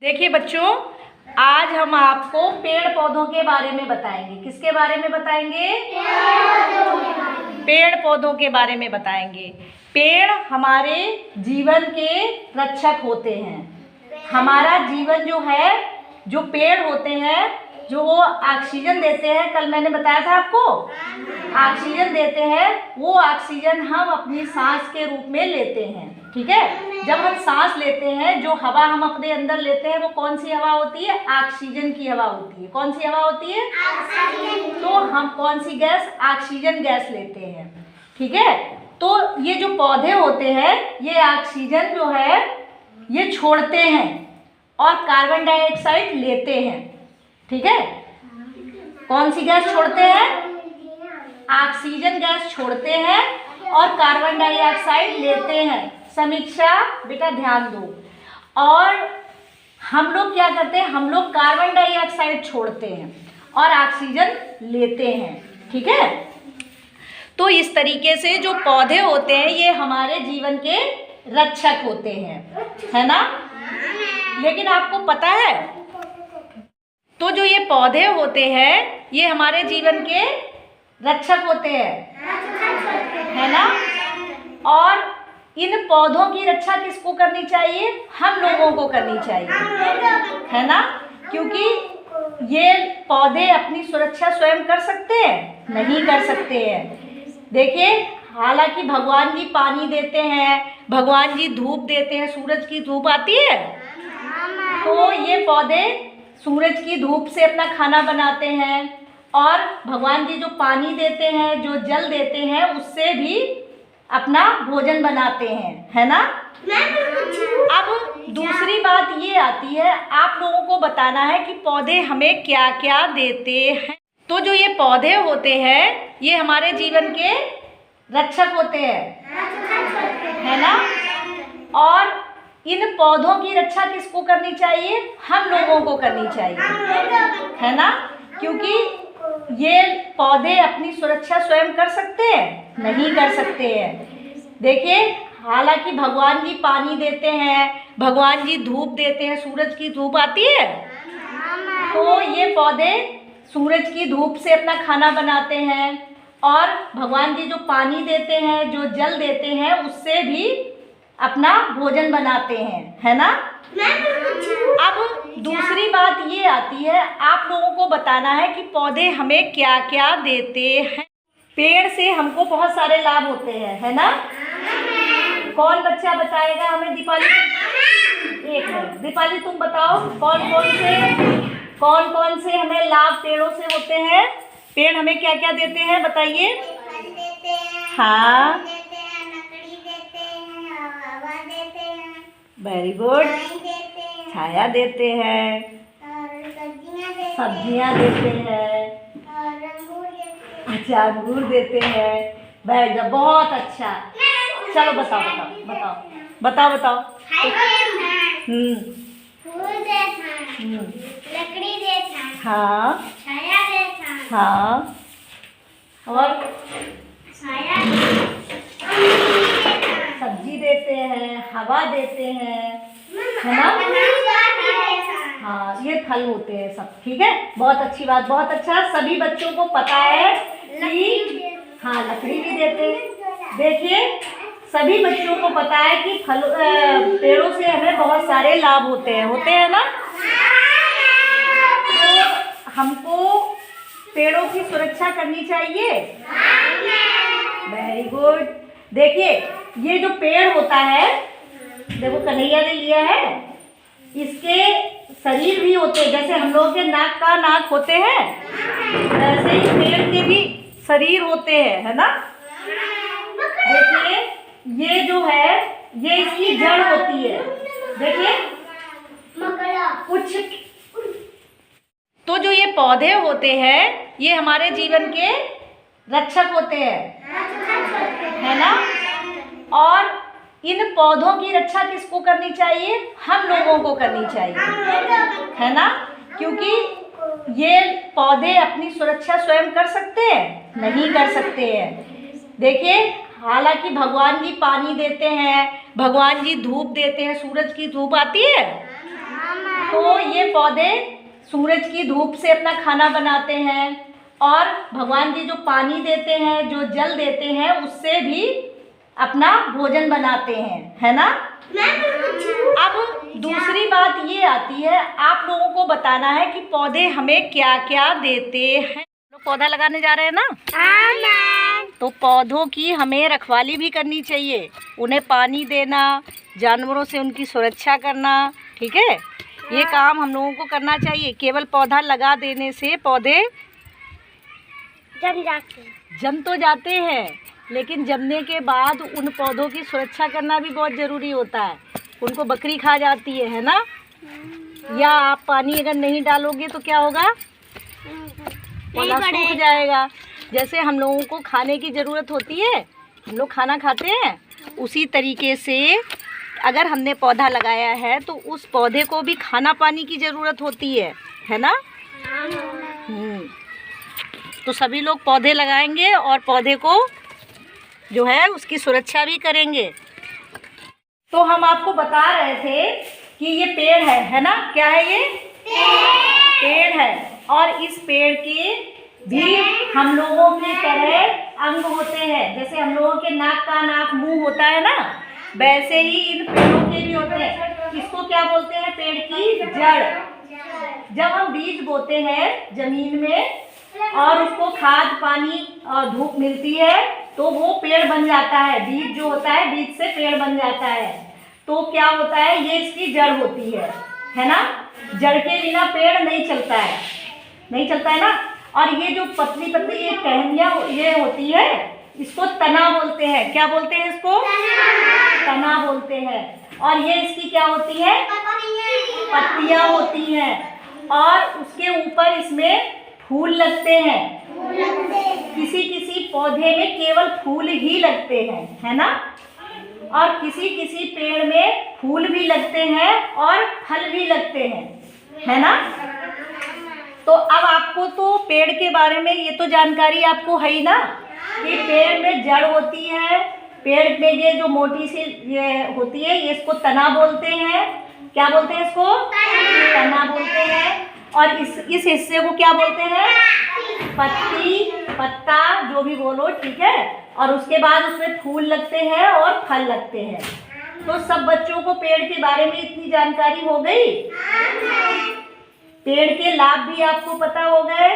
देखिए बच्चों, आज हम आपको पेड़ पौधों के बारे में बताएंगे। किसके बारे में बताएंगे? पेड़ पौधों के बारे में बताएंगे। पेड़ हमारे जीवन के रक्षक होते हैं। हमारा जीवन जो है, जो पेड़ होते हैं, जो वो ऑक्सीजन देते हैं, कल मैंने बताया था आपको, ऑक्सीजन देते हैं। वो ऑक्सीजन हम अपनी सांस के रूप में लेते हैं। ठीक है, जब हम सांस लेते हैं, जो हवा हम अपने अंदर लेते हैं वो कौन सी हवा होती है? ऑक्सीजन की हवा होती है। कौन सी हवा होती है? तो हम कौन सी गैस? ऑक्सीजन गैस लेते हैं। ठीक है, तो ये जो पौधे होते हैं, ये ऑक्सीजन जो है ये छोड़ते हैं और कार्बन डाइऑक्साइड लेते हैं। ठीक है, कौन सी गैस छोड़ते हैं? ऑक्सीजन गैस छोड़ते हैं और कार्बन डाइऑक्साइड लेते हैं। समीक्षा बेटा ध्यान दो। और हम लोग क्या करते हैं? हम लोग कार्बन डाइऑक्साइड छोड़ते हैं और ऑक्सीजन लेते हैं। ठीक है, तो इस तरीके से जो पौधे होते हैं ये हमारे जीवन के रक्षक होते हैं, है ना? लेकिन आपको पता है, तो जो ये पौधे होते हैं ये हमारे जीवन के रक्षक होते हैं, है ना? और इन पौधों की रक्षा किसको करनी चाहिए? हम लोगों को करनी चाहिए, है ना? क्योंकि ये पौधे अपनी सुरक्षा स्वयं कर सकते हैं? नहीं कर सकते हैं। देखिए, हालांकि भगवान जी पानी देते हैं, भगवान जी धूप देते हैं, सूरज की धूप आती है, तो ये पौधे सूरज की धूप से अपना खाना बनाते हैं। और भगवान जी जो पानी देते हैं, जो जल देते हैं, उससे भी अपना भोजन बनाते हैं, है ना? अब दूसरी बात ये आती है, आप लोगों को बताना है कि पौधे हमें क्या क्या देते हैं। तो जो ये पौधे होते हैं ये हमारे जीवन के रक्षक होते हैं, है ना? और इन पौधों की रक्षा किसको करनी चाहिए? हम लोगों को करनी चाहिए, है ना? क्योंकि ये पौधे अपनी सुरक्षा स्वयं कर सकते हैं? नहीं कर सकते हैं। देखिए, हालांकि भगवान जी पानी देते हैं, भगवान जी धूप देते हैं, सूरज की धूप आती है, तो ये पौधे सूरज की धूप से अपना खाना बनाते हैं। और भगवान जी जो पानी देते हैं, जो जल देते हैं, उससे भी अपना भोजन बनाते हैं, है ना? अब दूसरी बात ये आती है, आप लोगों को बताना है कि पौधे हमें क्या क्या देते हैं। पेड़ से हमको बहुत सारे लाभ होते हैं, है ना? कौन बच्चा बताएगा हमें? दीपाली, एक मिनट। दीपाली तुम बताओ, कौन कौन से हमें लाभ पेड़ों से होते हैं? पेड़ हमें क्या क्या देते हैं, बताइए। हाँ, वेरी गुड। छाया देते हैं, सब्जियां देते हैं, अच्छा अंगूर देते हैं। बैठ जाओ, बहुत अच्छा। चलो बताओ बताओ बताओ बताओ बताओ। लकड़ी देता है, हाँ, छाया देता है, हाँ, और छाया सब्जी देते हैं, हवा देते हैं, है ना? हाँ, ये फल होते हैं सब। ठीक है, बहुत अच्छी बात, बहुत अच्छा। सभी बच्चों को पता है कि हाँ, लकड़ी भी देते हैं। देखिए, सभी बच्चों को पता है कि पेड़ों से हमें बहुत सारे लाभ होते हैं ना? तो हमको पेड़ों की सुरक्षा करनी चाहिए। Very good. देखिए, ये जो पेड़ होता है, देखो कन्हैया ने लिया है, इसके शरीर भी होते हैं। जैसे हम लोग के नाक का नाक होते हैं, वैसे ही पेड़ के भी शरीर होते हैं, है ना? देखिए, ये जो है, ये इसकी जड़ होती है। देखिए, कुछ तो जो ये पौधे होते हैं ये हमारे जीवन के रक्षक होते हैं, है ना? और इन पौधों की रक्षा किसको करनी चाहिए? हम लोगों को करनी चाहिए, है ना? क्योंकि ये पौधे अपनी सुरक्षा स्वयं कर सकते हैं? नहीं कर सकते हैं। देखिए, हालांकि भगवान जी पानी देते हैं, भगवान जी धूप देते हैं, सूरज की धूप आती है, तो तो ये पौधे सूरज की धूप से अपना खाना बनाते हैं और भगवान जी जो पानी देते हैं, जो जल देते हैं, उससे भी अपना भोजन बनाते हैं, है ना। अब दूसरी बात ये आती है, आप लोगों को बताना है कि पौधे हमें क्या क्या देते हैं। लोग पौधा लगाने जा रहे हैं ना, तो पौधों की हमें रखवाली भी करनी चाहिए, उन्हें पानी देना, जानवरों से उनकी सुरक्षा करना, ठीक है। ये काम हम लोगों को करना चाहिए। केवल पौधा लगा देने से पौधे जम तो जाते हैं, लेकिन जमने के बाद उन पौधों की सुरक्षा करना भी बहुत ज़रूरी होता है। उनको बकरी खा जाती है ना। या आप पानी अगर नहीं डालोगे तो क्या होगा, पौधा सूख जाएगा। जैसे हम लोगों को खाने की ज़रूरत होती है, हम लोग खाना खाते हैं, उसी तरीके से अगर हमने पौधा लगाया है तो उस पौधे को भी खाना पानी की ज़रूरत होती है ना। तो सभी लोग पौधे लगाएंगे और पौधे को जो है उसकी सुरक्षा भी करेंगे। तो हम आपको बता रहे थे कि ये पेड़ है ना। क्या है ये? पेड़ है। और इस पेड़ के भी हम लोगों की तरह अंग होते हैं। जैसे हम लोगों के नाक का नाक मुंह होता है ना, वैसे ही इन पेड़ों के भी होते हैं। इसको क्या बोलते हैं? पेड़ की जड़। जब हम बीज बोते हैं जमीन में और उसको खाद पानी और धूप मिलती है तो वो पेड़ बन जाता है। बीज जो होता है, बीज से पेड़ बन जाता है। तो क्या होता है, ये इसकी जड़ होती है ना। जड़ के बिना पेड़ नहीं चलता है ना। और ये जो पतली पतली ये टहनियाँ ये होती है, इसको तना बोलते हैं। क्या बोलते हैं इसको? तना बोलते हैं। और ये इसकी क्या होती है? पत्तियाँ होती हैं। और उसके ऊपर इसमें फूल लगते हैं। किसी किसी पौधे में केवल फूल ही लगते हैं, है ना। और किसी किसी पेड़ में फूल भी लगते हैं और फल भी लगते हैं, है ना। तो अब आपको तो पेड़ के बारे में ये तो जानकारी आपको है ही ना, कि पेड़ में जड़ होती है, पेड़ में ये जो मोटी सी ये होती है, ये इसको तना बोलते हैं। क्या बोलते हैं इसको? तना बोलते हैं। और इस हिस्से को क्या बोलते हैं? पत्ती, पत्ता, जो भी बोलो, ठीक है। और उसके बाद उसमें फूल लगते हैं और फल लगते हैं। तो सब बच्चों को पेड़ के बारे में इतनी जानकारी हो गई। पेड़ के लाभ भी आपको पता हो गए,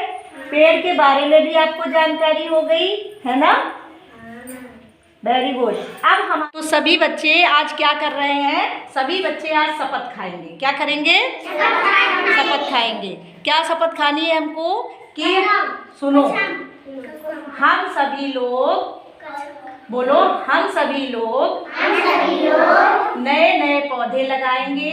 पेड़ के बारे में भी आपको जानकारी हो गई, है ना। Very good. अब हम तो सभी बच्चे आज क्या कर रहे हैं? सभी बच्चे आज शपथ खाएंगे। क्या करेंगे? शपथ खाएंगे। क्या शपथ खानी है हमको? कि सुनो, हम सभी लोग, बोलो, हम सभी लोग नए नए पौधे लगाएंगे,